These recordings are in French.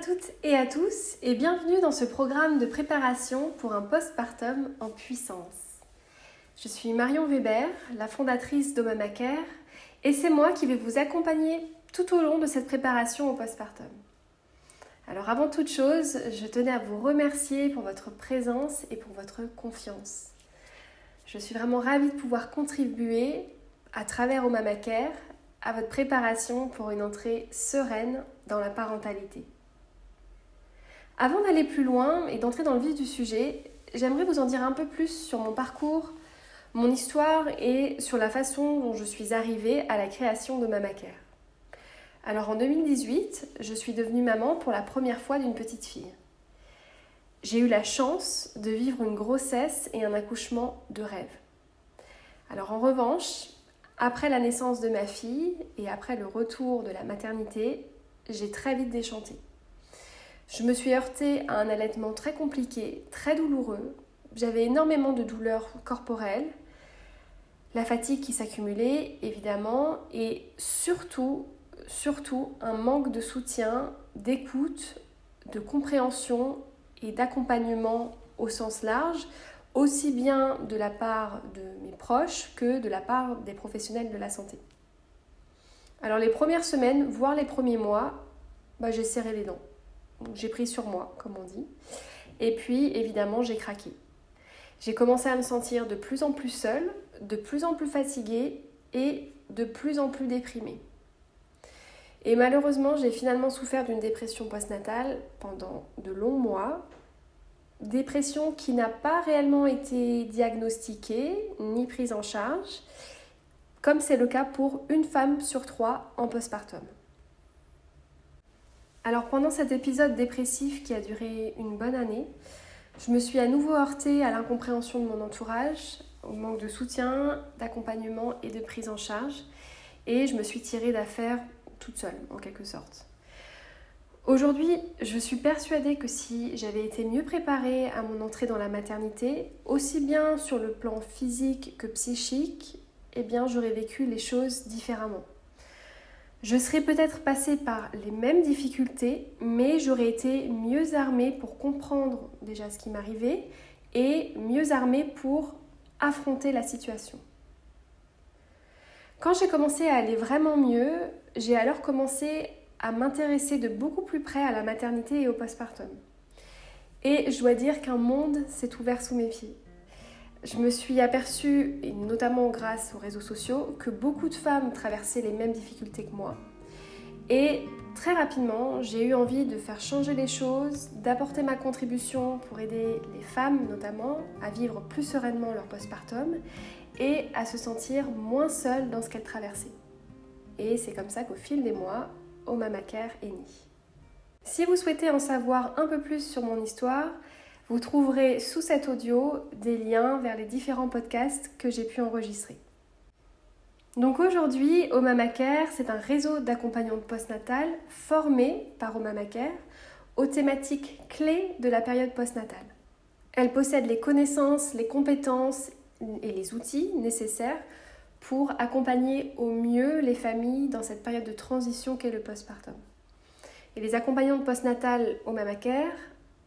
toutes et à tous et bienvenue dans ce programme de préparation pour un postpartum en puissance. Je suis Marion Weber, la fondatrice d'Omamacare et c'est moi qui vais vous accompagner tout au long de cette préparation au postpartum. Alors avant toute chose, je tenais à vous remercier pour votre présence et pour votre confiance. Je suis vraiment ravie de pouvoir contribuer à travers Omamacare à votre préparation pour une entrée sereine dans la parentalité. Avant d'aller plus loin et d'entrer dans le vif du sujet, j'aimerais vous en dire un peu plus sur mon parcours, mon histoire et sur la façon dont je suis arrivée à la création d'Omamacare. Alors en 2018, je suis devenue maman pour la première fois d'une petite fille. J'ai eu la chance de vivre une grossesse et un accouchement de rêve. Alors en revanche, après la naissance de ma fille et après le retour de la maternité, j'ai très vite déchanté. Je me suis heurtée à un allaitement très compliqué, très douloureux. J'avais énormément de douleurs corporelles, la fatigue qui s'accumulait évidemment et surtout un manque de soutien, d'écoute, de compréhension et d'accompagnement au sens large, aussi bien de la part de mes proches que de la part des professionnels de la santé. Alors les premières semaines, voire les premiers mois, j'ai serré les dents. J'ai pris sur moi, comme on dit. Et puis, évidemment, j'ai craqué. J'ai commencé à me sentir de plus en plus seule, de plus en plus fatiguée et de plus en plus déprimée. Et malheureusement, j'ai finalement souffert d'une dépression postnatale pendant de longs mois. Dépression qui n'a pas réellement été diagnostiquée ni prise en charge, comme c'est le cas pour une femme sur 3 en postpartum. Alors pendant cet épisode dépressif qui a duré une bonne année, je me suis à nouveau heurtée à l'incompréhension de mon entourage, au manque de soutien, d'accompagnement et de prise en charge, et je me suis tirée d'affaire toute seule, en quelque sorte. Aujourd'hui, je suis persuadée que si j'avais été mieux préparée à mon entrée dans la maternité, aussi bien sur le plan physique que psychique, j'aurais vécu les choses différemment. Je serais peut-être passée par les mêmes difficultés, mais j'aurais été mieux armée pour comprendre déjà ce qui m'arrivait et mieux armée pour affronter la situation. Quand j'ai commencé à aller vraiment mieux, j'ai alors commencé à m'intéresser de beaucoup plus près à la maternité et au postpartum. Et je dois dire qu'un monde s'est ouvert sous mes pieds. Je me suis aperçue, et notamment grâce aux réseaux sociaux, que beaucoup de femmes traversaient les mêmes difficultés que moi. Et très rapidement, j'ai eu envie de faire changer les choses, d'apporter ma contribution pour aider les femmes notamment à vivre plus sereinement leur postpartum et à se sentir moins seules dans ce qu'elles traversaient. Et c'est comme ça qu'au fil des mois, Omamacare est né. Si vous souhaitez en savoir un peu plus sur mon histoire, vous trouverez sous cet audio des liens vers les différents podcasts que j'ai pu enregistrer. Donc aujourd'hui, Omamacare, c'est un réseau d'accompagnants postnatal formé par Omamacare aux thématiques clés de la période postnatale. Elle possède les connaissances, les compétences et les outils nécessaires pour accompagner au mieux les familles dans cette période de transition qu'est le postpartum. Et les accompagnantes postnatales Omamacare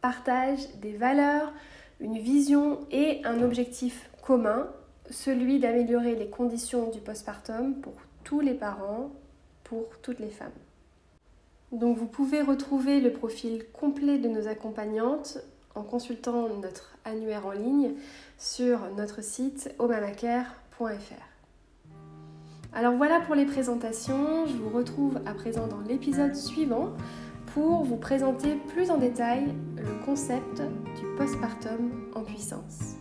partagent des valeurs, une vision et un objectif commun, celui d'améliorer les conditions du postpartum pour tous les parents, pour toutes les femmes. Donc vous pouvez retrouver le profil complet de nos accompagnantes en consultant notre annuaire en ligne sur notre site omamacare.fr. Alors voilà pour les présentations, je vous retrouve à présent dans l'épisode suivant pour vous présenter plus en détail le concept du postpartum en puissance.